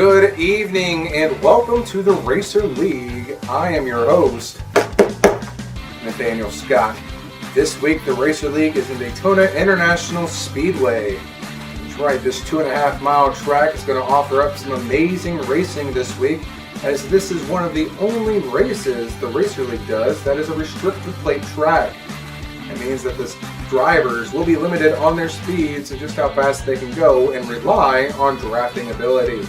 Good evening and welcome to the Racer League. I am your host, Nathaniel Scott. This week the Racer League is in Daytona International Speedway. That's right, this 2.5 mile track is going to offer up some amazing racing this week, as this is one of the only races the Racer League does that is a restrictor plate track. It means that the drivers will be limited on their speeds and just how fast they can go and rely on drafting ability.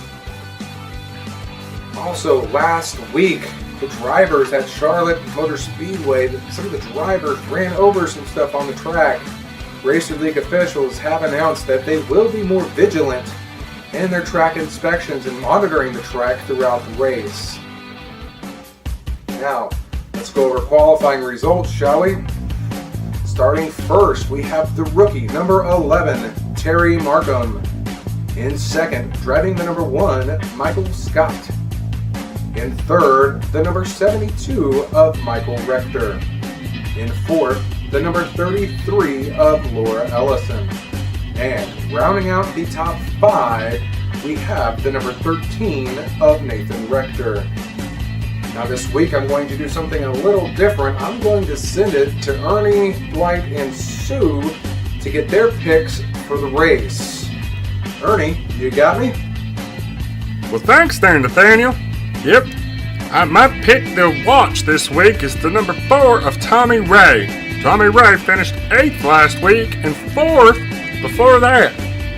Also, last week, the drivers at Charlotte Motor Speedway, some of the drivers ran over some stuff on the track. Racer League officials have announced that they will be more vigilant in their track inspections and monitoring the track throughout the race. Now, let's go over qualifying results, shall we? Starting first, we have the rookie, number 11, Terry Markham. In second, driving the number 1, Michael Scott. In third, the number 72 of Michael Rector. In fourth, the number 33 of Laura Ellison. And rounding out the top 5, we have the number 13 of Nathan Rector. Now this week I'm going to do something a little different. I'm going to send it to Ernie, Dwight, and Sue to get their picks for the race. Ernie, you got me? Well, thanks there, Nathaniel. Yep, my pick to watch this week is the number 4 of Tommy Ray. Tommy Ray finished 8th last week and 4th before that.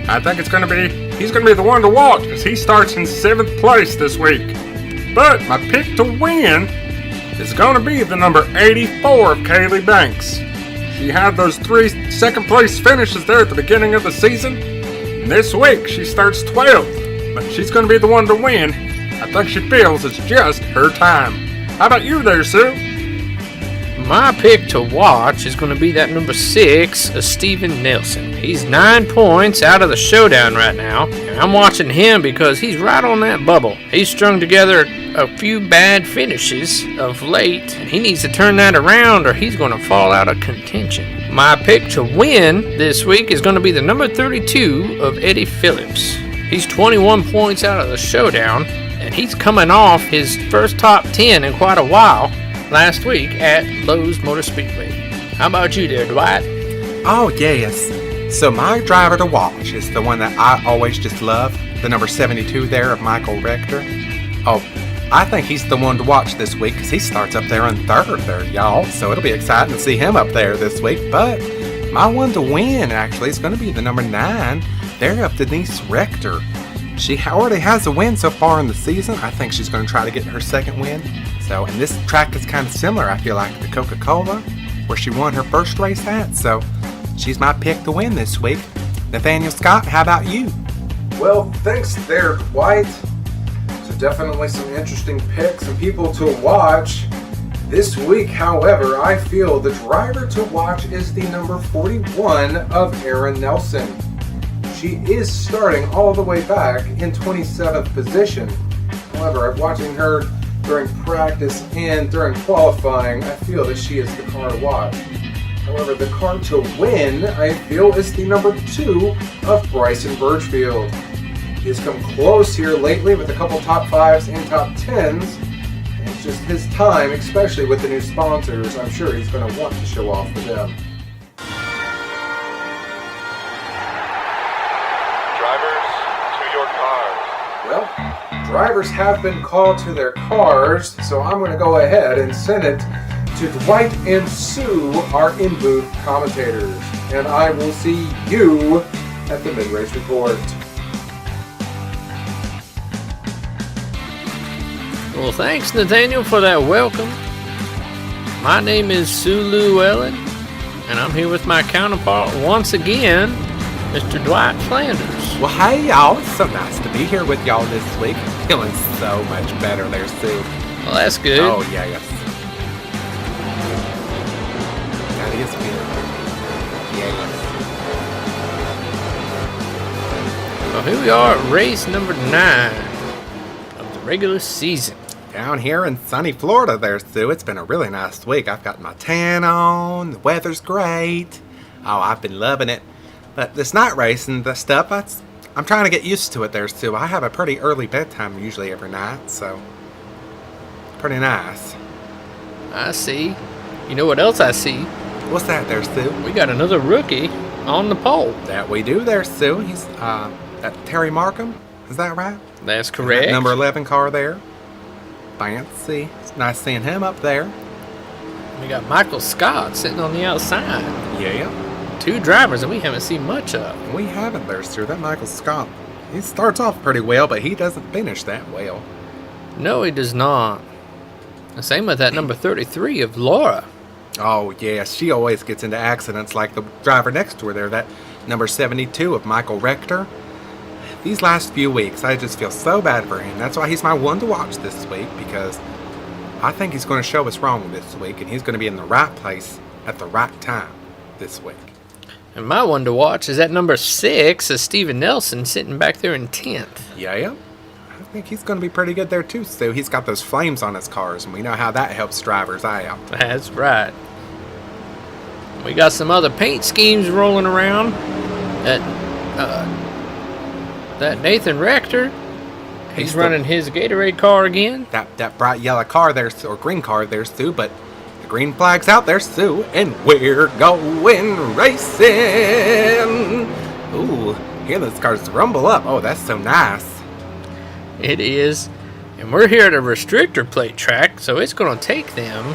I think he's going to be the one to watch because he starts in 7th place this week. But my pick to win is going to be the number 84 of Kaylee Banks. She had those 3 second place finishes there at the beginning of the season. And this week she starts 12th, but she's going to be the one to win. I think she feels it's just her time. How about you there, Sue? My pick to watch is going to be that number 6 of Steven Nelson. He's 9 points out of the showdown right now, and I'm watching him because he's right on that bubble. He's strung together a few bad finishes of late, and he needs to turn that around or he's going to fall out of contention. My pick to win this week is going to be the number 32 of Eddie Phillips. He's 21 points out of the showdown, and he's coming off his first top 10 in quite a while last week at Lowe's Motor Speedway. How about you there, Dwight? Oh, yes. So my driver to watch is the one that I always just love, the number 72 there of Michael Rector. Oh, I think he's the one to watch this week because he starts up there in 3rd there, y'all. So it'll be exciting to see him up there this week. But my one to win, actually, is going to be the number 9 there of Denise Rector. She already has a win so far in the season. I think she's going to try to get her 2nd win. So, and this track is kind of similar, I feel like, to Coca-Cola, where she won her first race at. So, she's my pick to win this week. Nathaniel Scott, how about you? Well, thanks there, Dwight. So definitely some interesting picks and people to watch. This week, however, I feel the driver to watch is the number 41 of Erin Nelson. She is starting all the way back in 27th position. However, watching her during practice and during qualifying, I feel that she is the car to watch. However, the car to win, I feel, is the number 2 of Bryson Birchfield. He's come close here lately with a couple top 5s and top 10s. And it's just his time, especially with the new sponsors. I'm sure he's going to want to show off for them. Well, drivers have been called to their cars, so I'm going to go ahead and send it to Dwight and Sue, our in-booth commentators. And I will see you at the mid-race report. Well, thanks, Nathaniel, for that welcome. My name is Sue Llewellyn, and I'm here with my counterpart once again, Mr. Dwight Flanders. Well, hey, y'all. It's so nice to be here with y'all this week. Feeling so much better there, Sue. Well, that's good. Oh, yeah, yes. That is good. Yeah. Well, here we are at race number 9 of the regular season. Down here in sunny Florida there, Sue. It's been a really nice week. I've got my tan on. The weather's great. Oh, I've been loving it. But this night racing, the stuff, I'm trying to get used to it there, Sue. I have a pretty early bedtime usually every night, so pretty nice. I see. You know what else I see? What's that there, Sue? We got another rookie on the pole. That we do there, Sue. He's that Terry Markham. Is that right? That's correct. That number 11 car there. Fancy. It's nice seeing him up there. We got Michael Scott sitting on the outside. Yeah. 2 drivers that we haven't seen much of. We haven't there, Sue. That Michael Scott. He starts off pretty well, but he doesn't finish that well. No, he does not. The same with that number 33 of Laura. Oh, yeah, she always gets into accidents like the driver next to her there, that number 72 of Michael Rector. These last few weeks, I just feel so bad for him. That's why he's my one to watch this week, because I think he's going to show us wrong this week, and he's going to be in the right place at the right time this week. And my one to watch is that number 6 of Steven Nelson sitting back there in 10th. Yeah. I think he's going to be pretty good there too, Stu. He's got those flames on his cars, and we know how that helps drivers out. That's right. We got some other paint schemes rolling around. That Nathan Rector, he's running his Gatorade car again. That bright yellow car there, or green car there, Stu, but the green flag's out there, Stu, and we're going racing. Ooh, hear those cars rumble up. Oh, that's so nice. It is. And we're here at a restrictor plate track, so it's going to take them.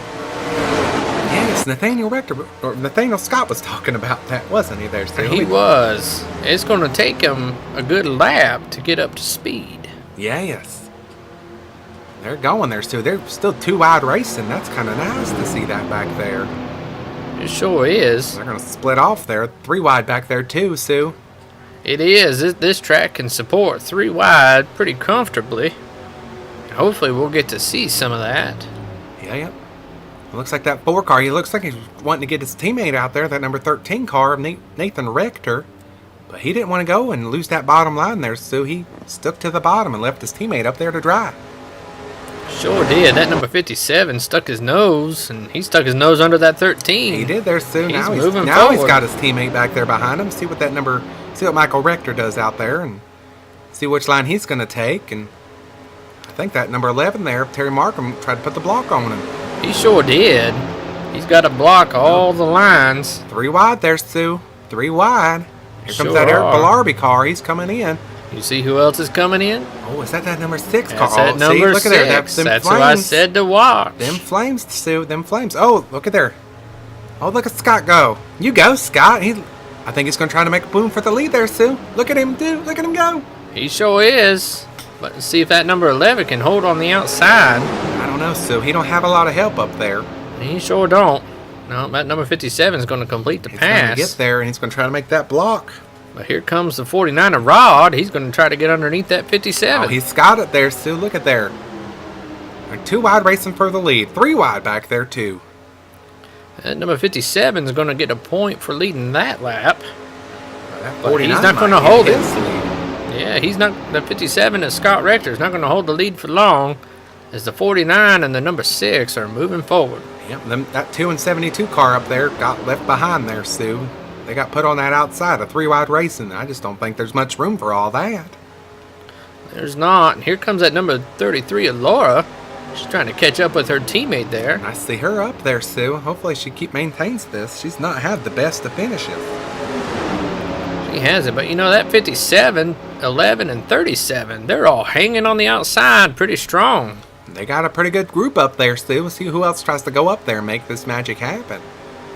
Yes, Nathaniel Rector, or Nathaniel Scott was talking about that, wasn't he there, Stu? He was. It's going to take him a good lap to get up to speed. Yes. They're going there, Stu. They're still 2 wide racing. That's kind of nice to see that back there. It sure is. They're going to split off there. 3 wide back there, too, Stu. It is. This track can support 3 wide pretty comfortably. Hopefully we'll get to see some of that. Yeah. It looks like that 4 car, he looks like he's wanting to get his teammate out there, that number 13 car of Nathan Rector. But he didn't want to go and lose that bottom line there, so he stuck to the bottom and left his teammate up there to drive. Sure did. That number 57 stuck his nose, and he stuck his nose under that 13. He did there, Sue. He's Now moving he's forward. got his teammate back there behind him. See what Michael Rector does out there, and see which line he's going to take. And I think that number 11 there, Terry Markham, tried to put the block on him. He sure did. He's got to block all the lines. 3 wide there, Sue. 3 wide. Here comes Sure that Eric are. Ballarby car. He's coming in. You see who else is coming in? Oh, is that number 6 car? That's that Oh, number see, look 6. at there. That's them That's flames. who I said to watch. Them flames, Sue. Them flames. Oh, look at there. Oh, look at Scott go. You go, Scott. I think he's going to try to make a boom for the lead there, Sue. Look at him, dude. Look at him go. He sure is. But see if that number 11 can hold on the outside. I don't know, Sue. He don't have a lot of help up there. He sure don't. No, that number 57 is going to complete the He's going to pass. get there, and he's going to try to make that block. But here comes the 49 of Rod. He's going to try to get underneath that 57. Oh, he's got it there, Sue. Look at there. They're 2 wide racing for the lead. 3 wide back there, too. That number 57 is going to get a point for leading that lap. That But 49 he's not might going to get hold it. his lead. Yeah, he's not. The 57 is Scott Rector is not going to hold the lead for long, as the 49 and the number 6 are moving forward. Yep, that 2 and 72 car up there got left behind there, Sue. They got put on that outside of 3 wide racing. I just don't think there's much room for all that. There's not. And here comes that number 33 of Laura. She's trying to catch up with her teammate there. I see her up there, Sue. Hopefully she maintains this. She's not had the best of finishes. She has it, but you know that 57, 11, and 37, they're all hanging on the outside pretty strong. They got a pretty good group up there, Sue. We'll see who else tries to go up there and make this magic happen.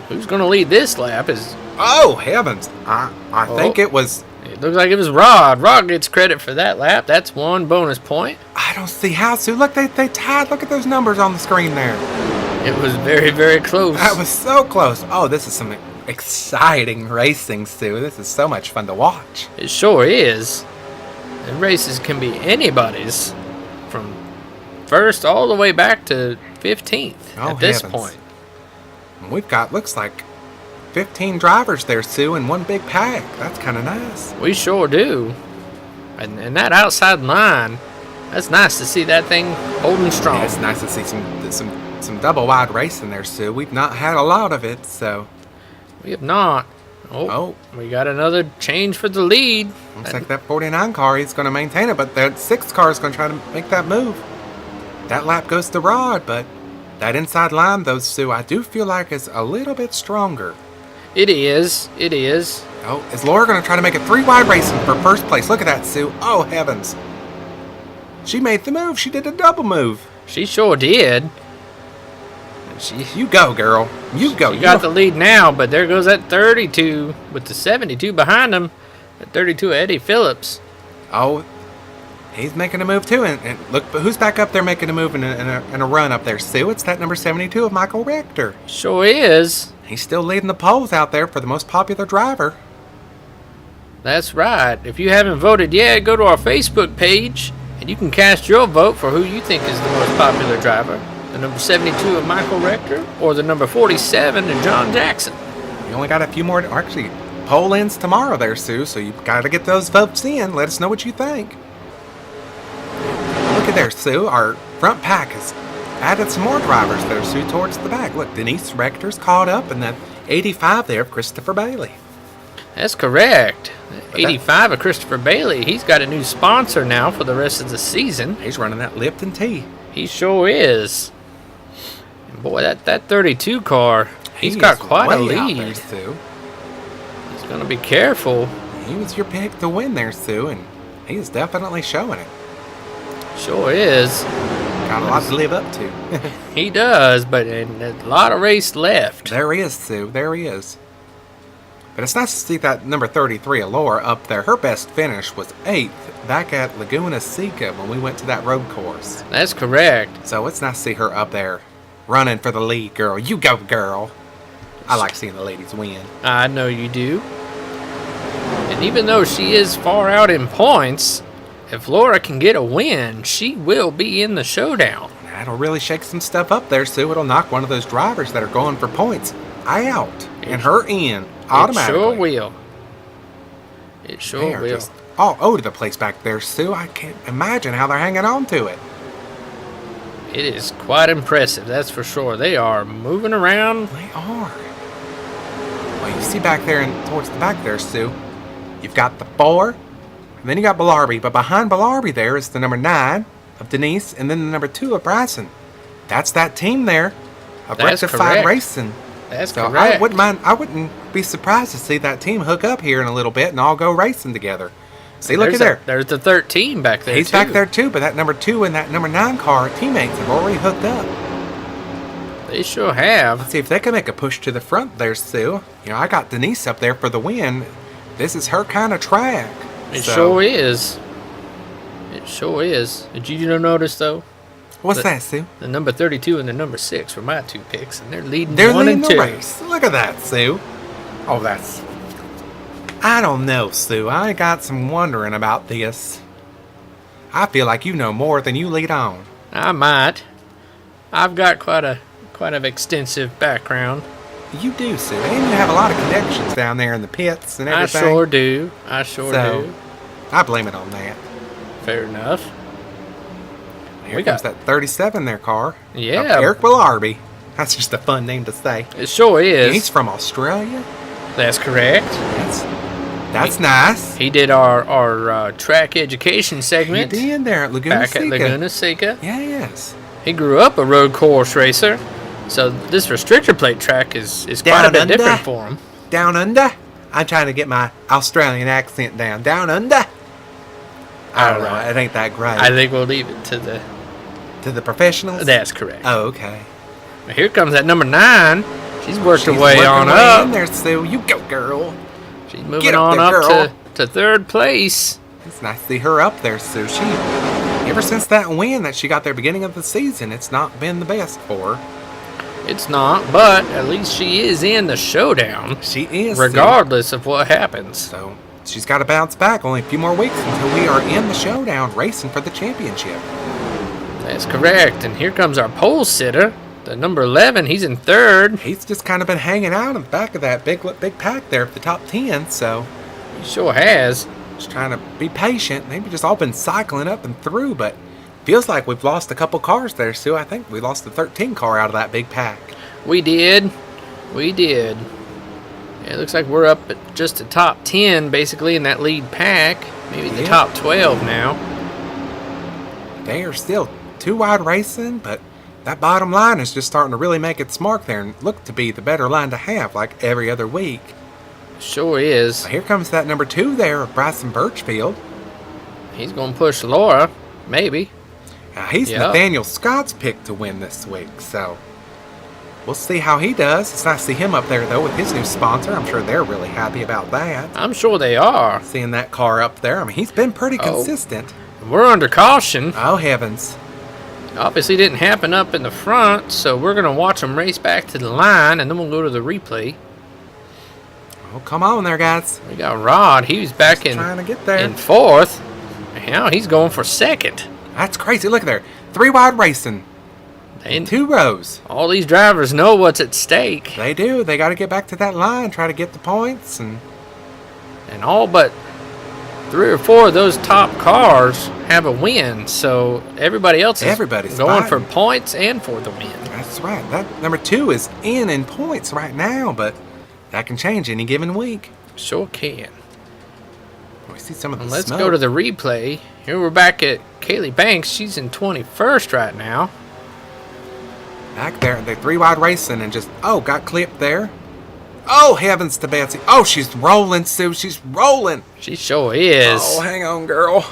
Who's going to lead this lap is... Oh, heavens. I think it was... It looks like it was Rod. Rod gets credit for that lap. That's 1 bonus point. I don't see how, Sue. Look, they tied. Look at those numbers on the screen there. It was very, very close. That was so close. Oh, this is some exciting racing, Sue. This is so much fun to watch. It sure is. The races can be anybody's from first all the way back to 15th at this heavens. point. And we've got, looks like, 15 drivers there, Sue, in one big pack. That's kind of nice. We sure do. And that outside line, that's nice to see that thing holding strong. Yeah, it's nice to see some double wide racing there, Sue. We've not had a lot of it, so... We have not. Oh, we got another change for the lead. Looks like that 49 car is going to maintain it, but that 6 car is going to try to make that move. That lap goes to Rod, but that inside line, though, Sue, I do feel like is a little bit stronger. It is. It is. Oh, is Laura going to try to make it 3-wide racing for first place? Look at that, Sue. Oh, heavens. She made the move. She did a double move. She sure did. You go, girl. You go. You got the lead now, but there goes that 32 with the 72 behind him. That 32 Eddie Phillips. Oh, he's making a move too. And look, who's back up there making a move and a run up there, Sue? It's that number 72 of Michael Rector. Sure is. He's still leading the polls out there for the most popular driver. That's right. If you haven't voted yet, go to our Facebook page, and you can cast your vote for who you think is the most popular driver. The number 72 of Michael Rector, or the number 47 of John Jackson. You only got a few more, actually, poll ends tomorrow there, Sue, so you've got to get those votes in. Let us know what you think. Look at there, Sue. Our front pack has added some more drivers there, Sue, towards the back. Look, Denise Rector's caught up, and that 85 there of Christopher Bailey. That's correct. 85 of Christopher Bailey. He's got a new sponsor now for the rest of the season. He's running that Lipton tea. He sure is. And boy, that 32 car, he's got quite a lead. There, Sue. He's going to be careful. He was your pick to win there, Sue, and he's definitely showing it. Sure is. Got a lot to live up to. He does, but a lot of race left. There he is, Sue. There he is. But it's nice to see that number 33, Allure, up there. Her best finish was 8th back at Laguna Seca when we went to that road course. That's correct. So it's nice to see her up there running for the lead, girl. You go, girl. I like seeing the ladies win. I know you do. And even though she is far out in points, if Laura can get a win, she will be in the showdown. That'll really shake some stuff up there, Sue. It'll knock one of those drivers that are going for points out and her in automatically. It sure will. It sure will. Just all over the place back there, Sue. I can't imagine how they're hanging on to it. It is quite impressive, that's for sure. They are moving around. They are. Well, you see back there and towards the back there, Sue, you've got the 4, and then you got Bellarby. But behind Bellarby there is the number 9 of Denise, and then the number 2 of Bryson. That's that team there of That's Rectified correct. Racing. That's So correct. I wouldn't be surprised to see that team hook up here in a little bit and all go racing together. See, look at there. There's the 13 back there, He's too. back there too, but that number 2 and that number 9 car teammates have already hooked up. They sure have. Let's see if they can make a push to the front there, Sue. You know, I got Denise up there for the win. This is her kind of track. It sure is. It sure is. Did you notice, though? What's that, Sue? The number 32 and the number 6 were my 2 picks, and they're leading They're 1 leading and 2. the race. Look at that, Sue. Oh, that's... I don't know, Sue. I got some wondering about this. I feel like you know more than you lead on. I might. I've got quite an extensive background. You do, Sue. And you have a lot of connections down there in the pits and everything. I sure do. I sure do. I blame it on that. Fair enough. Here comes that 37 there car. Yeah. Of Eric Bellarby. That's just a fun name to say. It sure is. He's from Australia. That's correct. That's nice. He did our track education segment. He did there at Laguna back Seca. at Laguna Seca. Yes. He grew up a road course racer, so this restrictor plate track is quite a bit different for him. Down under? I'm trying to get my Australian accent down. Down under? I don't know. It ain't that great. I think we'll leave it to the professionals? That's correct. Oh, okay. Here comes that number 9. She's worked her way working on way up. in there, Sue. You go, girl. She's moving on up to 3rd place. It's nice to see her up there, Sue. Ever since that win that she got there beginning of the season, it's not been the best for her. It's not, but at least she is in the showdown. She is. Regardless of what happens. So she's got to bounce back. Only a few more weeks until we are in the showdown racing for the championship. That's correct. And here comes our pole sitter. The number 11, he's in 3rd. He's just kind of been hanging out in the back of that big pack there for the top 10, so... He sure has. Just trying to be patient. Maybe just all been cycling up and through, but feels like we've lost a couple cars there, Sue. I think we lost the 13 car out of that big pack. We did. We did. Yeah, it looks like we're up at just the top 10, basically, in that lead pack. Maybe the Yeah. top 12 now. They are still too wide racing, but that bottom line is just starting to really make its mark there and look to be the better line to have, like every other week. Sure is. Here comes that number 2 there of Bryson Birchfield. He's going to push Laura, maybe. He's Yep. Nathaniel Scott's pick to win this week, so we'll see how he does. It's nice to see him up there, though, with his new sponsor. I'm sure they're really happy about that. I'm sure they are. Seeing that car up there, I mean, he's been pretty consistent. We're under caution. Oh, heavens. Obviously didn't happen up in the front, so we're going to watch them race back to the line, and then we'll go to the replay. Oh, come on there, guys. We got Rod. He was back in Trying to get there. in fourth. Now he's going for second. That's crazy. Look there. 3 wide racing. And 2 rows. all these drivers know what's at stake. They do. They got to get back to that line, try to get the points. And And all but 3 or 4 of those top cars have a win, so everybody else is Everybody's going for fighting. points and for the win. that's right. That number 2 is in points right now, but that can change any given week. Sure can. We see some of the And let's smoke. go to the replay. Here we're back at Kaylee Banks. She's in 21st right now. Back there, they're 3 wide racing and just, got clipped there. Oh, heavens to Betsy. Oh, she's rolling, Sue. She's rolling. She sure is. Oh, hang on, girl.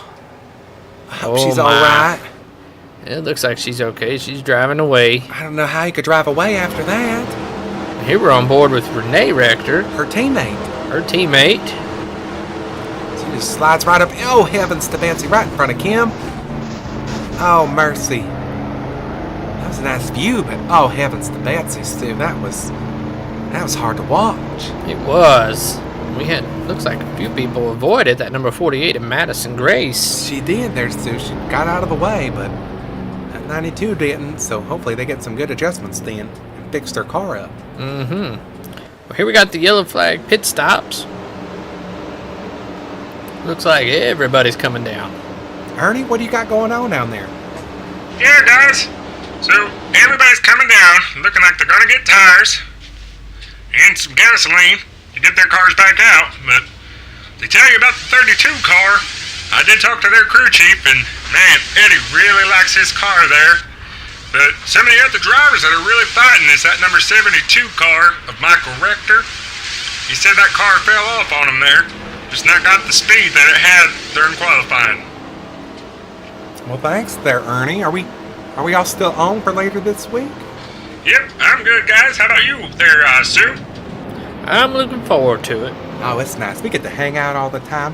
I hope Oh, she's all my. right. It looks like she's okay. She's driving away. I don't know how you could drive away after that. Here we're on board with Renee Rector, Her teammate. her teammate. She just slides right up. Oh, heavens to Betsy, right in front of Kim. Oh, mercy. That was a nice view, but oh, heavens to Betsy, Stu. That was hard to watch. It was. We had, looks like a few people avoided that number 48 of Madison Grace. She did there, Stu. She got out of the way, but that 92 didn't, so hopefully they get some good adjustments then and fix their car up. Mm-hmm. Well, here we got the yellow flag pit stops. Looks like everybody's coming down. Ernie, what do you got going on down there? Yeah, guys. So everybody's coming down, looking like they're gonna get tires and some gasoline to get their cars back out. But they tell you about the 32 car. I did talk to their crew chief, and man, Eddie really likes his car there. But some of the other drivers that are really fighting is that number 72 car of Michael Rector. He said that car fell off on him there, just not got the speed that it had during qualifying. Well, thanks there, Ernie. Are we all still on for later this week? Yep, I'm good, guys. How about you there, Sue? I'm looking forward to it. Oh, it's nice. We get to hang out all the time.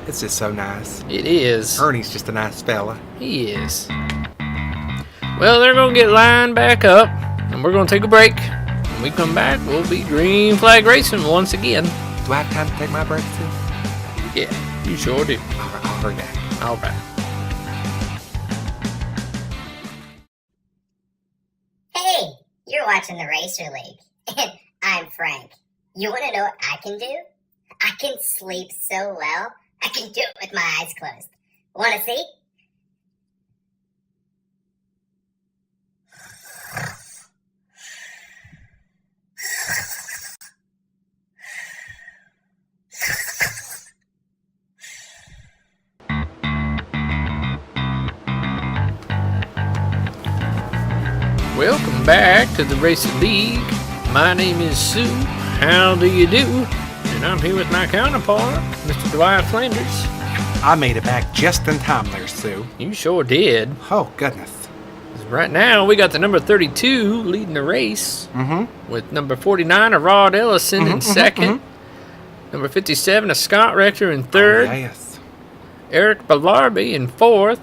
It's just so nice. It is. Ernie's just a nice fella. He is. Well, they're going to get lined back up, and we're going to take a break. When we come back, we'll be green flag racing once again. Do I have time to take my break, too? Yeah, you sure do. All right, I'll hurry back. All right. Hey, you're watching the Racer League, and I'm Frank. You want to know what I can do? I can sleep so well, I can do it with my eyes closed. Want to see? Welcome back to the Racer League. My name is Sue. How do you do? And I'm here with my counterpart, Mr. Dwight Flanders. I made it back just in time there, Sue. You sure did. Oh, goodness. Right now, we got the number 32 leading the race, Mm-hmm. with number 49 of Rod Ellison in second, number 57 of Scott Rector in third, Oh, yes. Eric Ballarby in fourth,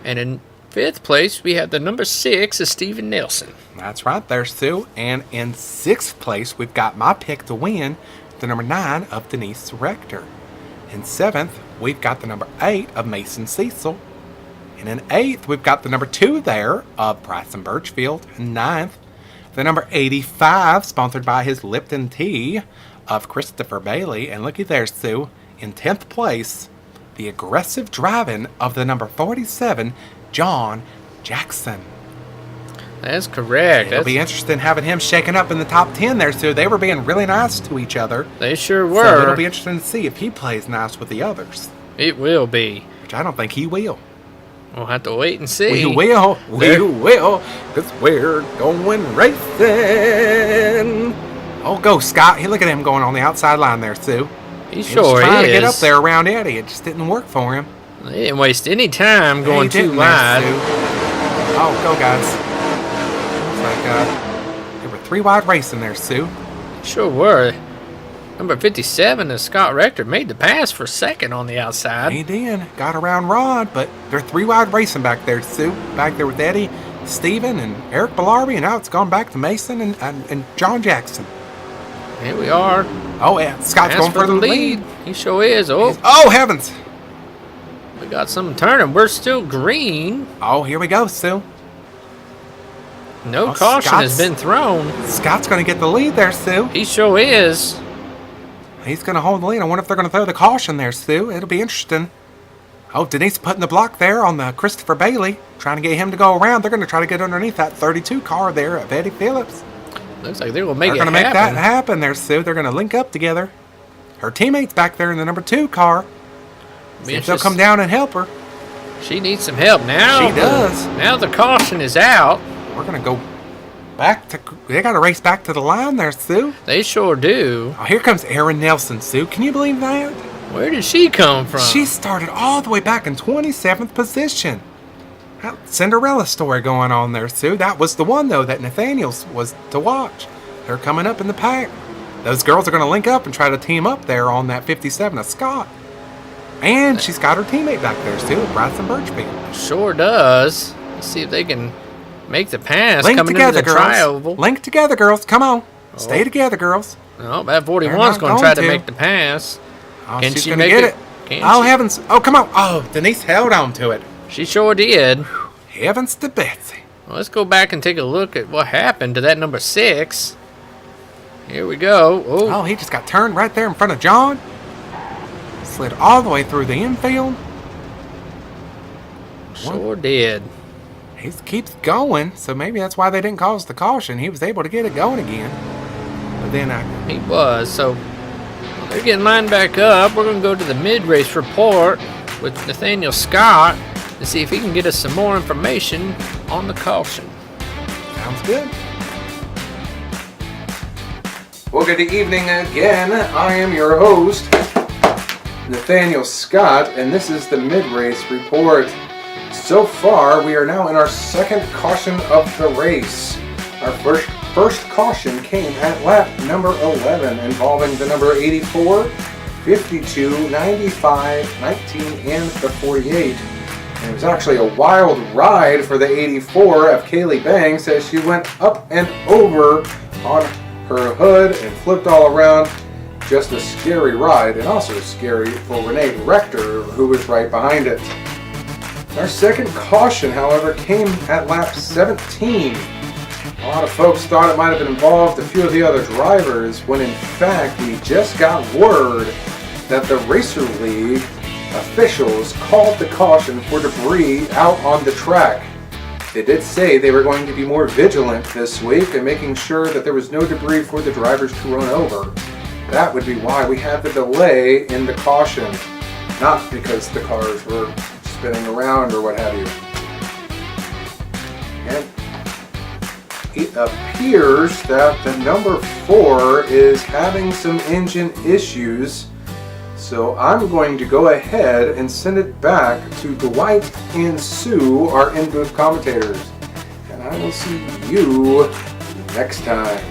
and in fifth place, we have the number 6 of Steven Nelson. That's right there, Sue. And in 6th place, we've got my pick to win, the number 9 of Denise Rector. In 7th, we've got the number 8 of Mason Cecil. And in 8th, we've got the number 2 there of Bryson Birchfield. In 9th, the number 85, sponsored by his Lipton Tea, of Christopher Bailey. And looky there, Sue. In 10th place, the aggressive driving of the number 47, John Jackson. That's correct. It'll be interesting having him shaking up in the top 10 there, Sue. They were being really nice to each other. They sure So were. it'll be interesting to see if he plays nice with the others, It will be. which I don't think he will. We'll have to wait and see. We will, because we're going racing. Oh, go, Scott. Hey, look at him going on the outside line there, Sue. He He sure was trying to get up is. there around Eddie. It just didn't work for him. They didn't waste any time going He didn't too there, wide. Sue. Oh, go, guys. Looks like they were 3 wide racing there, Sue. Sure were. Number 57 is Scott Rector made the pass for second on the outside. He did. Got around Rod, but they're 3 wide racing back there, Sue. Back there with Eddie, Steven, and Eric Bellarby, and now it's gone back to Mason and John Jackson. Here we are. Oh, yeah. Scott's Pass going for the lead. He sure is. Oh, Oh, heavens. we got some turning. We're still green. Oh, here we go, Sue. No Oh, caution has Scott's- been thrown. Scott's going to get the lead there, Sue. He sure is. He's going to hold the lead. I wonder if they're going to throw the caution there, Sue. It'll be interesting. Oh, Denise putting the block there on the Christopher Bailey, trying to get him to go around. They're going to try to get underneath that 32 car there of Eddie Phillips. Looks like they're going to make They're it going to make happen. that happen there, Sue. They're going to link up together. Her teammate's back there in the number 2 car. See if they'll come down and help her. She needs some help now. She does. Now the caution is out. We're going to go back to... They got to race back to the line there, Sue. They sure do. Oh, here comes Erin Nelson, Sue. Can you believe that? Where did she come from? She started all the way back in 27th position. That Cinderella story going on there, Sue. That was the one, though, that Nathaniel was to watch. They're coming up in the pack. Those girls are going to link up and try to team up there on that 57 of Scott. And she's got her teammate back there, Sue, Bryson Birchfield. Sure does. Let's see if they can make the pass Link coming together, into the girls. tri-oval. Link together, girls. Come on. Stay together, girls. Oh, that 41's They're going not to try to going to. make the pass. Oh, Can she's she gonna make get it? it? Can Oh, she? heavens. Oh, come on. Oh, Denise held on to it. She sure did. Heavens to Betsy. Well, let's go back and take a look at what happened to that number 6. Here we go. Oh, Oh, he just got turned right there in front of John. Slid all the way through the infield. sure did. He keeps going, so maybe that's why they didn't cause the caution. He was able to get it going again. But then He was. So they're getting lined back up. We're going to go to the mid-race report with Nathaniel Scott to see if he can get us some more information on the caution. sounds good. Well, good evening again. I am your host, Nathaniel Scott, and this is the mid-race report. So far, we are now in our second caution of the race. Our first caution came at lap number 11, involving the number 84, 52, 95, 19, and the 48. And it was actually a wild ride for the 84 of Kaylee Banks as she went up and over on her hood and flipped all around. Just a scary ride, and also scary for Renee Rector, who was right behind it. Our second caution, however, came at lap 17. A lot of folks thought it might have been involved a few of the other drivers, when in fact we just got word that the Racer League officials called the caution for debris out on the track. They did say they were going to be more vigilant this week and making sure that there was no debris for the drivers to run over. That would be why we had the delay in the caution, not because the cars were spinning around or what have you. And it appears that the number 4 is having some engine issues, so I'm going to go ahead and send it back to Dwight and Sue, our in-booth commentators. And I will see you next time.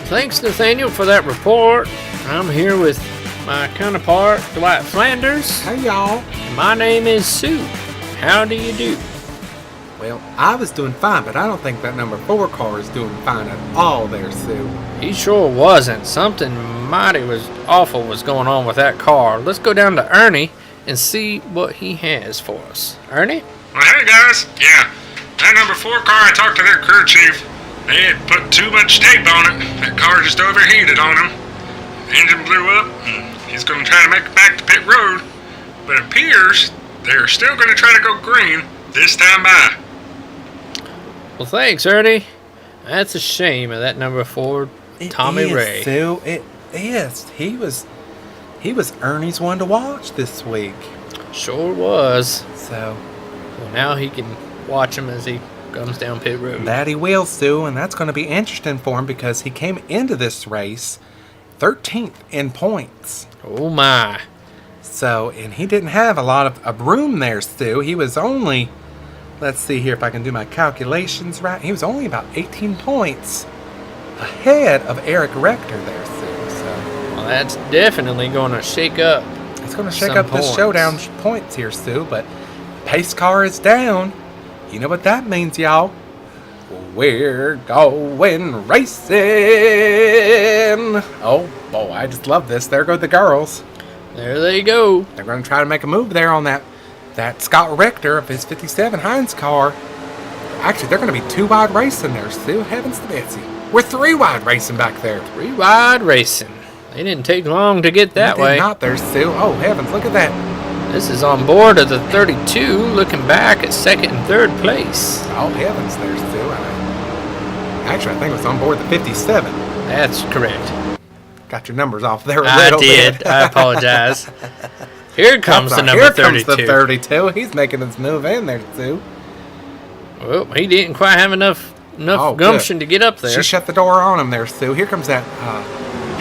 Thanks, Nathaniel, for that report. I'm here with my counterpart, Dwight Flanders. Hey, y'all. And my name is Sue. How do you do? Well, I was doing fine, but I don't think that number 4 car is doing fine at all there, Sue. He sure wasn't. Something mighty awful was going on with that car. Let's go down to Ernie and see what he has for us. Ernie? Well, hey guys, yeah, that number 4 car, I talked to their crew chief. They had put too much tape on it. That car just overheated on him. The engine blew up, and he's going to try to make it back to pit road. But it appears they're still going to try to go green this time by. Well, thanks, Ernie. That's a shame of that number 4, Tommy Ray. Sue, it is. He was Ernie's one to watch this week. Sure was. So Well, now he can watch him as he comes down pit road. that he will, Sue, and that's going to be interesting for him because he came into this race 13th in points. Oh, my. So, and he didn't have a lot of room there, Stu. He was only, let's see here if I can do my calculations right. He was only about 18 points ahead of Eric Rector there, Stu. So, Well, that's definitely going to shake up. it's going to shake Some up this points. showdown points here, Stu. But pace car is down. You know what that means, y'all? We're going racing. Oh, boy, I just love this. There go the girls. There they go. They're going to try to make a move there on that Scott Rector of his 57 Heinz car. Actually, they're going to be 2 wide racing there, Stu. Heavens to Betsy. We're 3 wide racing back there. 3 wide racing. They didn't take long to get that They way. did not there, Stu. Oh, heavens, look at that. This is on board of the 32, looking back at 2nd and 3rd place. Oh, heavens there, Stu. Actually, I think it was on board the 57. That's correct. Got your numbers off there a I little did. bit. I apologize. Here comes the Here number comes 32. the 32. He's making his move in there, Stu. Well, he didn't quite have enough Oh, gumption to get up there. She shut the door on him there, Stu. Here comes that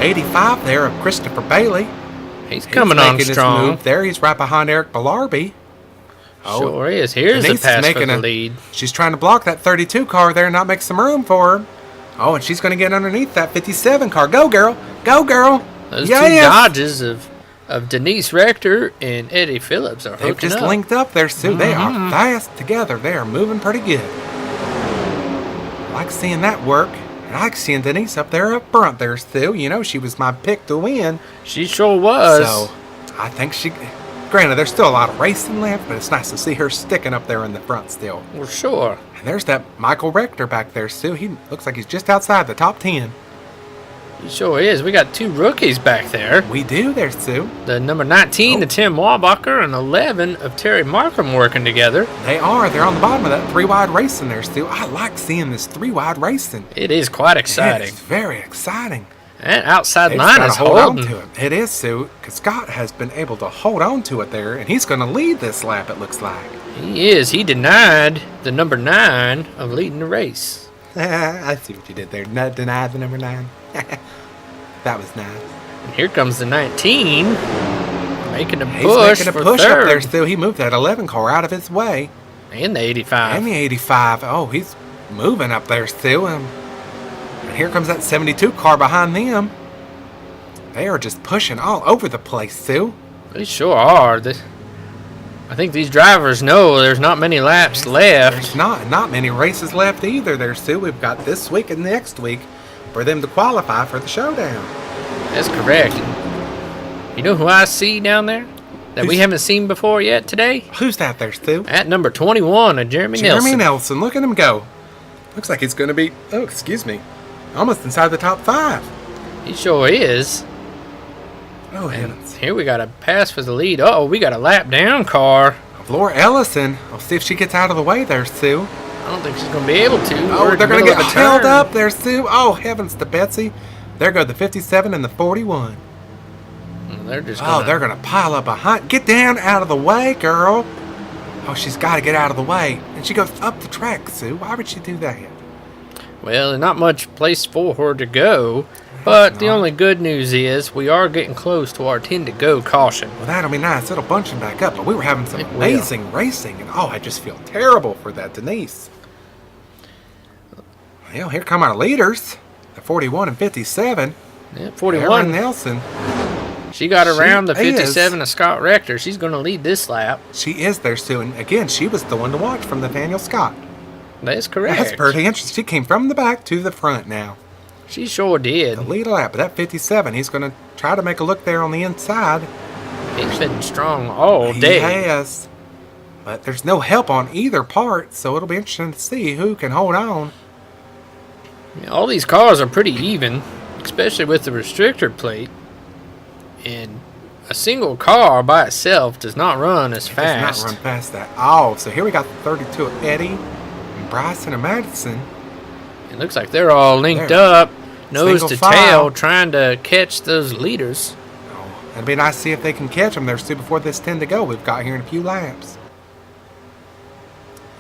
85 there of Christopher Bailey. He's coming on making his strong. move there. He's right behind Eric Bellarby. Sure is. Here's the Denise is pass for making the a- lead. She's trying to block that 32 car there and not make some room for her. Oh, and she's going to get underneath that 57 car. Go, girl. Go, girl. Those Yeah, two yeah. dodges of Denise Rector and Eddie Phillips are They've hooking just up. linked up there, Sue. They are fast together. They are moving pretty good. I like seeing that work. And I like seeing Denise up there up front there, Sue. You know, she was my pick to win. She sure was. So, I think she... Granted, there's still a lot of racing left, but it's nice to see her sticking up there in the front still. Well, sure. And there's that Michael Rector back there, Sue. He looks like he's just outside the top 10. He sure is. We got 2 rookies back there. We do there, Sue. The number 19 to Tim Wabacher and 11 of Terry Markham working together. They are. They're on the bottom of that 3-wide racing there, Sue. I like seeing this 3-wide racing. It is quite exciting. It's very exciting. And outside They've line gotta is hold on holding. to it. It is, Sue, because Scott has been able to hold on to it there, and he's going to lead this lap, it looks like. He is. He denied the number 9 of leading the race. I see what you did there. Denied the number 9. That was nice. And here comes the 19, making a He's push making a for push third. up there, Sue. He moved that 11 car out of his way. And the 85. And the 85. Oh, he's moving up there, Sue. And here comes that 72 car behind them. They are just pushing all over the place, Sue. They sure are. I think these drivers know there's not many laps left. There's not many races left either there, Sue. We've got this week and next week for them to qualify for the showdown. That's correct. You know who I see down there that we Who's- haven't seen before yet today? Who's that there, Sue? At number 21 of Jeremy Nelson. Nelson. Look at him go. Looks like he's going to be, almost inside the top 5. He sure is. Oh, And heavens. here we got a pass for the lead. Uh-oh, we got a lap down car. Laura Ellison. I'll see if she gets out of the way there, Sue. I don't think she's going to be able to. Oh, We're in they're the going to middle get of a held turn. up there, Sue. Oh, heavens to Betsy. There go the 57 and the 41. They're just Oh, gonna, they're going to pile up behind. Get down out of the way, girl. Oh, she's got to get out of the way. And she goes up the track, Sue. Why would she do that? Well, there's not much place for her to go. But the only good news is we are getting close to our 10 to go caution. Well, that'll be nice. It'll bunch them back up. But we were having some It will. amazing racing. And, oh, I just feel terrible for that Denise. Well, here come our leaders. The 41 and 57. Yeah, Erin 41. Nelson. She got around the She is. 57 of Scott Rector. She's going to lead this lap. She is there, Sue. And, again, she was the one to watch from Nathaniel Scott. That's correct. That's pretty interesting. She came from the back to the front now. She sure did. The lead lap, but that 57, he's going to try to make a look there on the inside. He's been strong all He day. has. But there's no help on either part, so it'll be interesting to see who can hold on. All these cars are pretty even, especially with the restrictor plate. And a single car by itself does not run as Does fast. not run past that. Oh, so here we got the 32 of Eddie and Bryson and Madison. It looks like they're all linked They're up, nose single to file. tail, trying to catch those leaders. Oh, it'd be nice to see if they can catch them. There's 2 before this 10 to go. We've got here in a few laps.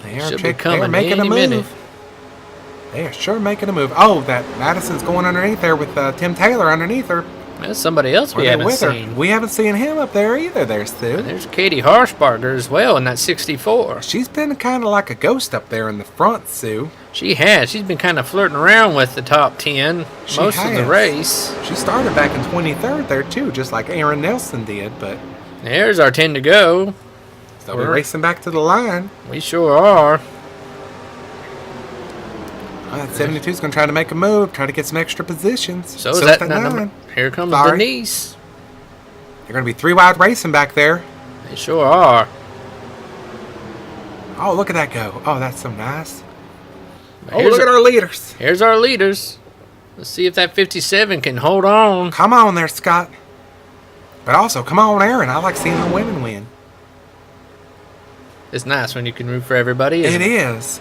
They are Should be coming they're making a any move. minute. They are sure making a move. Oh, that Madison's going underneath there with Tim Taylor underneath her. That's somebody else we Or they're haven't with her. seen. We haven't seen him up there either. There's Sue. And there's Katie Harshbarger as well in that 64. She's been kind of like a ghost up there in the front, Sue. She has. She's been kind of flirting around with the top 10 She most of the has. race. She started back in 23rd there too, just like Aaron Nelson did. But There's our 10 to go. so we're racing back to the line. We sure are. That 72's going to try to make a move, try to get some extra positions. So is that the number? 9. Here comes Sorry. Denise. They're going to be 3 wide racing back there. They sure are. Oh, look at that go. Oh, that's so nice. Oh, Here's look at our leaders. Here's our leaders. Let's see if that 57 can hold on. Come on there, Scott. But also, come on, Aaron. I like seeing the women win. It's nice when you can root for everybody. It is.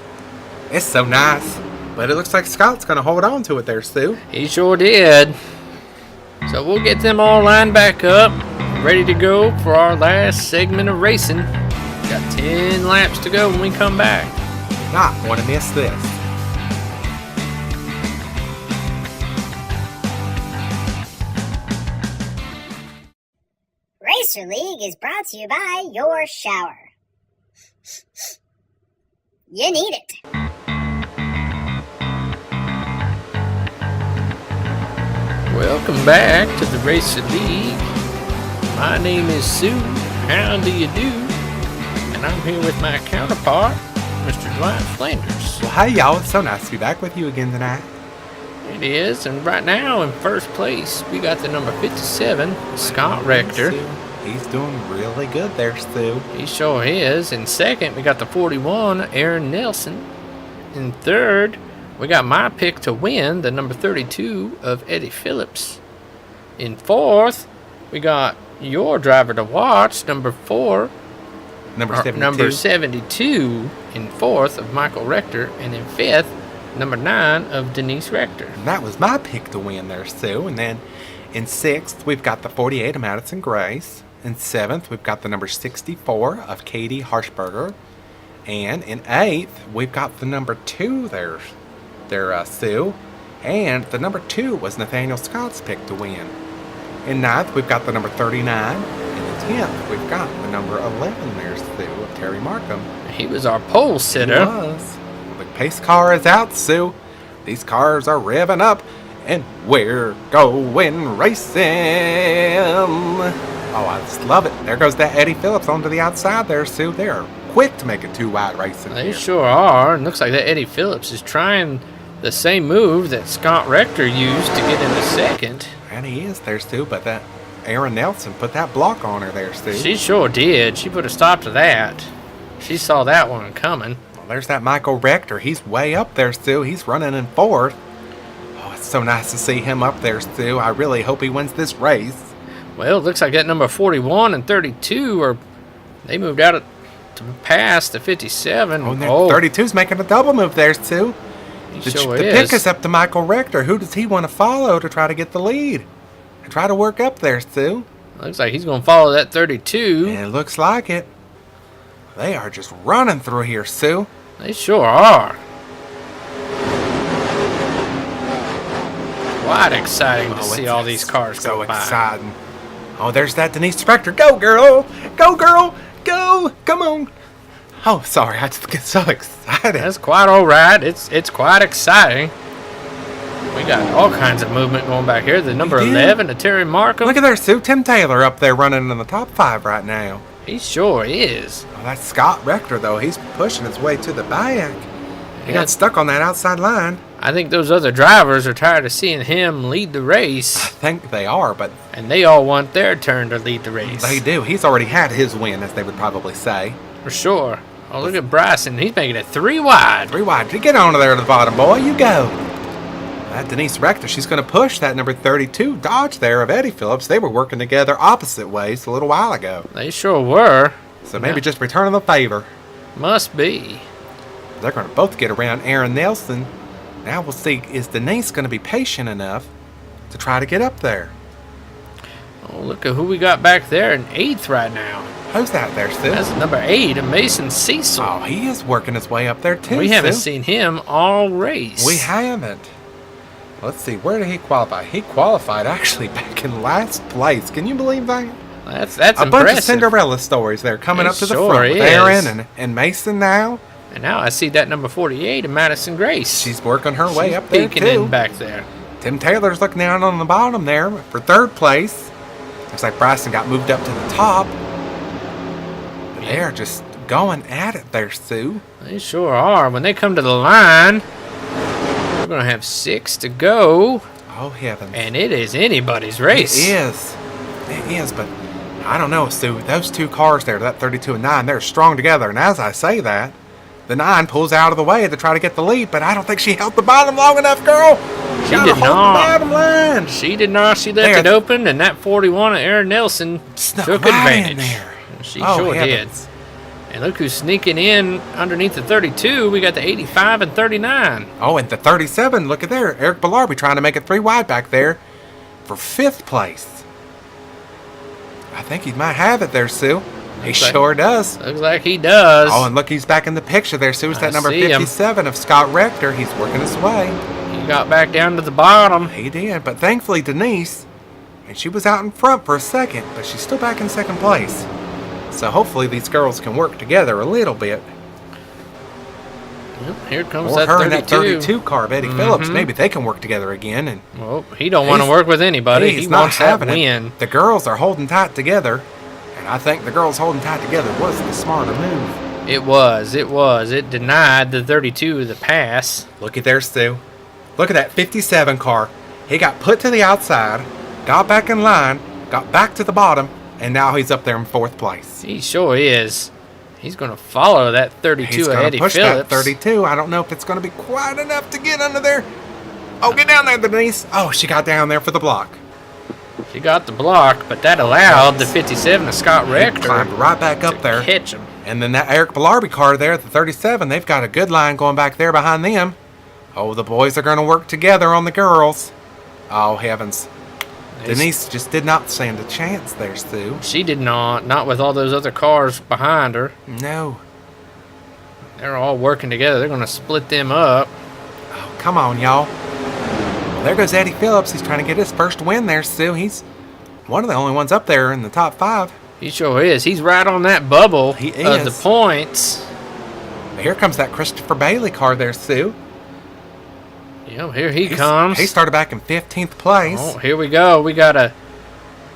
It's so nice. But it looks like Scott's going to hold on to it there, Sue. He sure did. So we'll get them all lined back up, ready to go for our last segment of racing. Got 10 laps to go when we come back. Not want to miss this. Racer League is brought to you by your shower. You need it. Welcome back to the Racer League. My name is Sue. How do you do? And I'm here with my counterpart, Mr. Dwight Flanders. Well, hey, y'all. It's so nice to be back with you again tonight. It is, and right now in first place, we got the number 57, Scott Rector. Sue, he's doing really good there, Sue. He sure is. In second, we got the 41, Aaron Nelson. In third, we got my pick to win, the number 32 of Eddie Phillips. In fourth, we got your driver to watch, number 4, Number or 72. number 72 in fourth of Michael Rector, and in fifth, number 9 of Denise Rector. And that was my pick to win there, Sue. And then in sixth, we've got the 48 of Madison Grace. In seventh, we've got the number 64 of Katie Harshberger. And in eighth, we've got the number 2 there, Sue. And the number 2 was Nathaniel Scott's pick to win. In ninth, we've got the number 39. And in 10th, we've got the number 11 there, Sue, of Terry Markham. He was our pole sitter. He was. The pace car is out, Sue. These cars are revving up, and we're going racing. Oh, I just love it. There goes that Eddie Phillips onto the outside there, Sue. They are quick to make it 2 wide racing They here. sure are. And looks like that Eddie Phillips is trying the same move that Scott Rector used to get into second. And he is there, Sue, but that Aaron Nelson put that block on her there, Sue. She sure did. She put a stop to that. She saw that one coming. Well, there's that Michael Rector. He's way up there, Sue. He's running in fourth. Oh, it's so nice to see him up there, Sue. I really hope he wins this race. Well, it looks like that number 41 and 32 they moved out to pass the 57. Oh, and 32's making a double move there, Sue. he The sure pick is. is up to Michael Rector. Who does he want to follow to try to get the lead? And try to work up there, Sue. Looks like he's going to follow that 32. And it looks like it. They are just running through here, Sue. They sure are. Quite exciting to see it's all these cars so go by. exciting. Oh, there's that Denise Rector. Go, girl. Go, girl. Go. Come on. Oh, sorry. I just get so excited. That's quite all right. It's quite exciting. We got all kinds of movement going back here. The number do. 11 to Terry Markham. Look at there, Sue. Tim Taylor up there running in the top 5 right now. He sure is. Oh, that's Scott Rector, though. He's pushing his way to the back. He Yeah. got stuck on that outside line. I think those other drivers are tired of seeing him lead the I race, think they are, but and they all want their turn to lead the race. they do. He's already had his win, as they would probably say. For sure. Oh, look at Bryson. He's making it 3 wide. 3 wide. Get on there to the bottom, boy. You go. That Denise Rector, she's going to push that number 32 Dodge there of Eddie Phillips. They were working together opposite ways a little while ago. They sure were. So maybe just returning the favor. Must be. They're going to both get around Aaron Nelson. Now we'll see, is Denise going to be patient enough to try to get up there? Oh, look at who we got back there in 8th right now. Who's that there, Sue? That's number 8, Mason Cecil. Oh, he is working his way up there too, We haven't Sue. seen him all race. We haven't. Let's see, where did he qualify? He qualified actually back in last place. Can you believe that? That's A impressive. bunch of Cinderella stories there coming It up to the sure front with is. Aaron and Mason now. And now I see that number 48 in Madison Grace. She's working her way She's up there peeking too. in back there. Tim Taylor's looking down on the bottom there for 3rd place. Looks like Bryson got moved up to the top. But they're just going at it there, Sue. They sure are. When they come to the line, we're going to have 6 to go. Oh, heavens. And it is anybody's race. It is. It is, but I don't know, Sue. Those two cars there, that 32 and 9, they're strong together. And as I say that, the 9 pulls out of the way to try to get the lead, but I don't think she held the bottom long enough, girl. She Gotta did hold not. the bottom line. She did not. She left There. it open, and that 41 of Aaron Nelson Snuck took right in advantage. there. She Oh, sure heavens. did. And look who's sneaking in underneath the 32. We got the 85 and 39. Oh, and the 37, look at there. Eric Bellarby trying to make it 3 wide back there for 5th place. I think he might have it there, Sue. He Looks like- sure does. Looks like he does. Oh, and look, he's back in the picture there, Sue. It's I that number see him. 57 of Scott Rector. He's working his way. He got back down to the bottom. He did, but thankfully Denise, and she was out in front for a second, but she's still back in 2nd place. So hopefully these girls can work together a little bit. Yep, here comes Or that her 32. and that 32 car of Eddie Phillips. Maybe they can work together again. And Well, he don't want to He's- work with anybody. he's He not wants that having win. it. The girls are holding tight together, and I think the girls holding tight together was the smarter move. It was. It denied the 32 the pass. Look at there, Stu. Look at that 57 car. He got put to the outside, got back in line, got back to the bottom, and now he's up there in 4th place. He sure is. He's going to follow that 32 He's of going Eddie to push Phillips. that 32. I don't know if it's going to be quite enough to get under there. Oh, get down there, Denise. Oh, she got down there for the block. She got the block, but that allowed the 57 of Scott He Rector climbed right back up there. catch him. And then that Eric Bellarby car there at the 37, they've got a good line going back there behind them. Oh, the boys are going to work together on the girls. Oh, heavens. Denise just did not stand a chance there, Stu. She did not with all those other cars behind her. No. They're all working together. They're going to split them up. Oh, come on, y'all. Well, there goes Eddie Phillips. He's trying to get his first win there, Stu. He's one of the only ones up there in the top 5. He sure is. He's right on that bubble He of the is. points. Here comes that Christopher Bailey car there, Stu. Here he comes. He started back in 15th place. Oh, here we go. We got a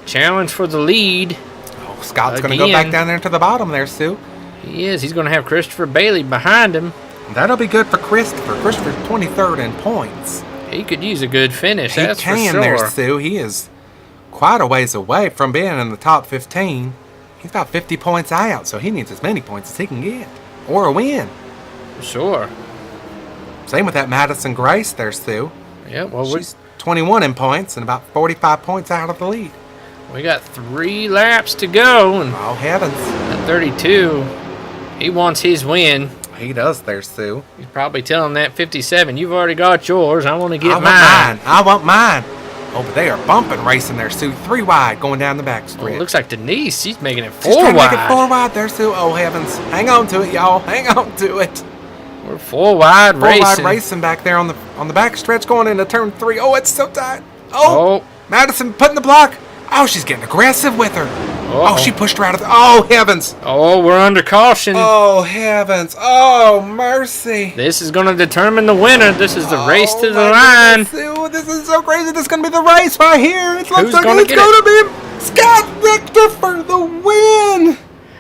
challenge for the lead. Oh, Scott's going to go back Again. down there to the bottom there, Stu. He is. He's going to have Christopher Bailey behind him. That'll be good for Christopher. Christopher's 23rd in points. He could use a good finish. He That's can for there, sure. Stu. He is quite a ways away from being in the top 15. He's about 50 points out, so he needs as many points as he can get. Or a win. Sure. Same with that Madison Grace there, Stu. Yeah. Well, She's 21 in points and about 45 points out of the lead. we got 3 laps to go, and Oh, heavens. at 32, he wants his win. He does there, Stu. He's probably telling that 57, "You've already got yours. I want to get I want mine." I want mine. Oh, but they are bumping racing there, Stu. 3 wide going down the back Well, stretch. it looks like Denise. She's making it She's 4 trying to wide. make it 4 wide there, Stu. Oh, heavens. Hang on to it, y'all. Hang on to it. We're 4 wide 4 racing. wide racing back there on the back stretch going into turn 3. Oh, it's so tight. Oh, Oh. Madison putting the block. Oh, she's getting aggressive with her. Uh-oh. Oh, she pushed her out of the... Oh, heavens. Oh, we're under caution. Oh, heavens. Oh, mercy. This is going to determine the winner. This is the race to the Oh, my line. goodness, Sue, this is so crazy. This is going to be the race right here. It looks Who's like gonna it's get going to be Scott Richter for the win.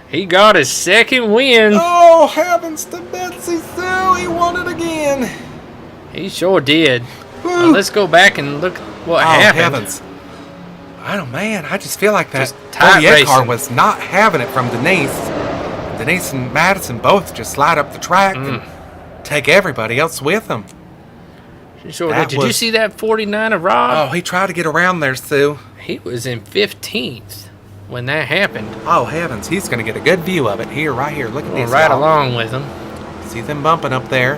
He got his second win. Oh, heavens to Betsy Sue. He won it again. He sure did. Woo. Well, let's go back and look what Oh, happened. heavens. I don't, man, I just feel like that Just tight 48 car racing. was not having it from Denise. Denise and Madison both just slide up the track and take everybody else with them. Sure did. Did you see that 49 of Rod? Oh, he tried to get around there, Sue. He was in 15th when that happened. Oh, heavens. He's going to get a good view of it. Here, right here. Look at Going this. right y'all. along with him. See them bumping up there.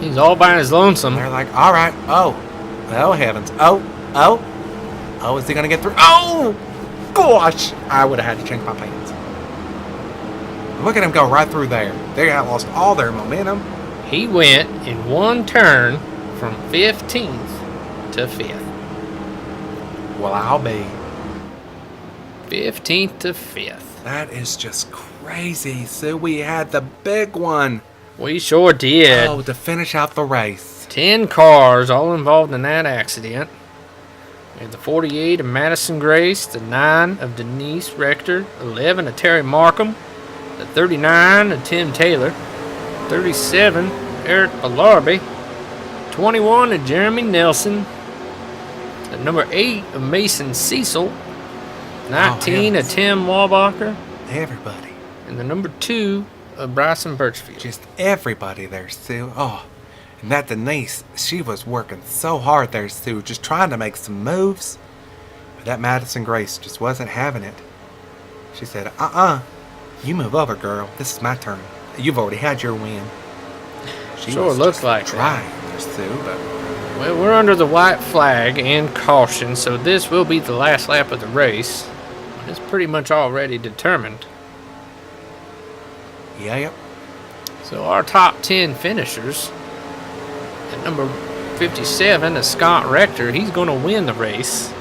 He's all by his lonesome. They're like, all right. Oh, heavens. Oh, is he going to get through? Oh, gosh. I would have had to change my pants. Look at him go right through there. They got lost all their momentum. He went in one turn from 15th to 5th. Well, I'll be. 15th to 5th. That is just crazy, Sue. We had the big one. We sure did. Oh, to finish out the race. 10 cars all involved in that accident. We had the 48 of Madison Grace, the 9 of Denise Rector, 11 of Terry Markham, the 39 of Tim Taylor, 37 Eric Ballarby, 21 of Jeremy Nelson, the number 8 of Mason Cecil, 19 of Tim Walbacher, Everybody. and the number 2 of Bryson Birchfield. Just everybody there, Sue. Oh, and that Denise, she was working so hard there, Sue, just trying to make some moves. But that Madison Grace just wasn't having it. She said, you move over, girl. This is my turn. You've already had your win. She Sure was looks just like trying there, Sue, but Well, we're under the white flag and caution, so this will be the last lap of the race. It's pretty much already determined. yeah. So our top 10 finishers, at number 57 is Scott Rector. He's going to win the race.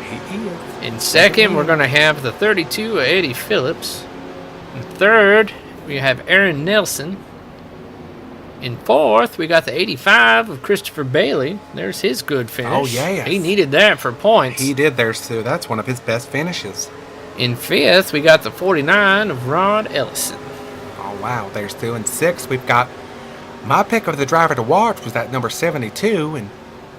He is. In second, we're going to have the 32 of Eddie Phillips. In third, we have Aaron Nelson. In fourth, we got the 85 of Christopher Bailey. There's his good finish. Oh, yes. He needed that for points. He did there, Sue. That's one of his best finishes. In fifth, we got the 49 of Rod Ellison. Oh, wow. There's Sue. In sixth, we've got my pick of the driver to watch was that number 72, and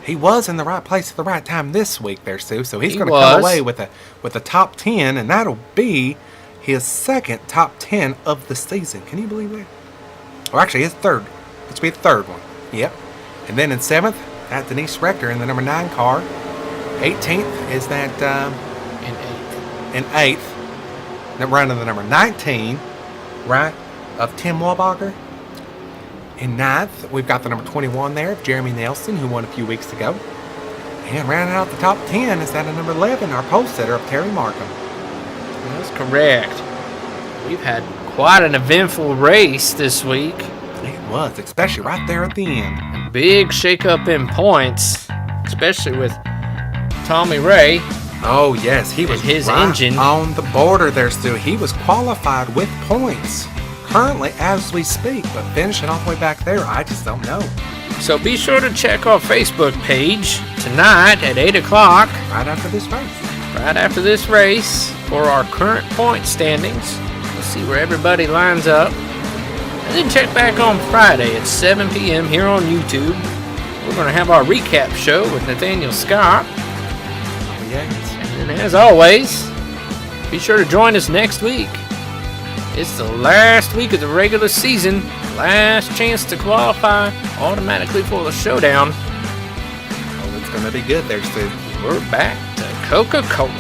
he was in the right place at the right time this week there, Sue. So he's going to come away with a top 10, and that'll be his second top 10 of the season. Can you believe that? Or actually, his third. This will be the third one. Yep. And then in seventh, that Denise Rector in the number 9 car. 18th is that in eighth. Running the number 19, right, of Tim Walbacher. In ninth, we've got the number 21 there of Jeremy Nelson, who won a few weeks ago. And rounding out the top 10 is that a number 11, our pole setter of Terry Markham. That's correct. We've had quite an eventful race this week. It was, especially right there at the end. Big shakeup in points, especially with Tommy Ray. Oh, yes, he was his right engine on the border there, Stu. He was qualified with points currently as we speak, but finishing all the way back there, I just don't know. So be sure to check our Facebook page tonight at 8 o'clock. Right after this race. Right after this race for our current point standings. We'll see where everybody lines up. And then check back on Friday at 7 p.m. here on YouTube. We're going to have our recap show with Nathaniel Scott. Oh, yes. And as always, be sure to join us next week. It's the last week of the regular season. Last chance to qualify automatically for the showdown. Oh, it's going to be good there, Stu. We're back to Coca-Cola.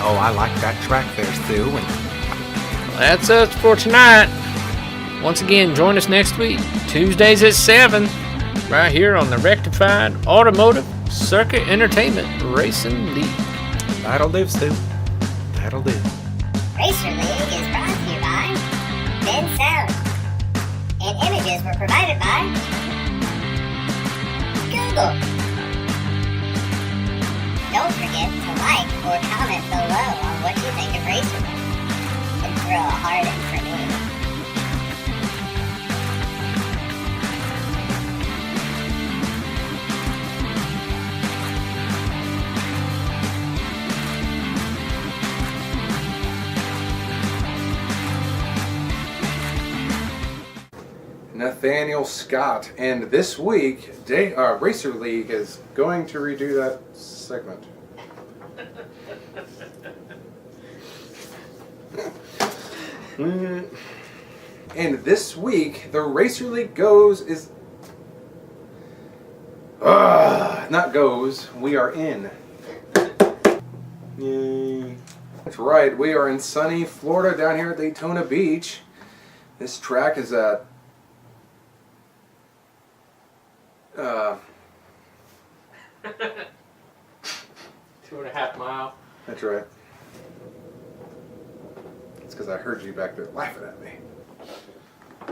Oh, I like that track there, Stu. And That's us for tonight. Once again, join us next week, Tuesdays at 7, right here on the Rectified Automotive Circuit Entertainment Racing League. that'll do, Stu. That'll do. Racer League is brought to you by Ben Sound. And images were provided by Google. Don't forget to like or comment below on what you think of Racer League. And throw a heart in for me. Nathaniel Scott, and this week, Racer League is going to redo that segment. And this week, the Racer League goes is. not goes, we are in. Yay. That's right, we are in sunny Florida down here at Daytona Beach. This track is at 2.5 miles. That's right. It's because I heard you back there laughing at me.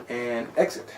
And exit.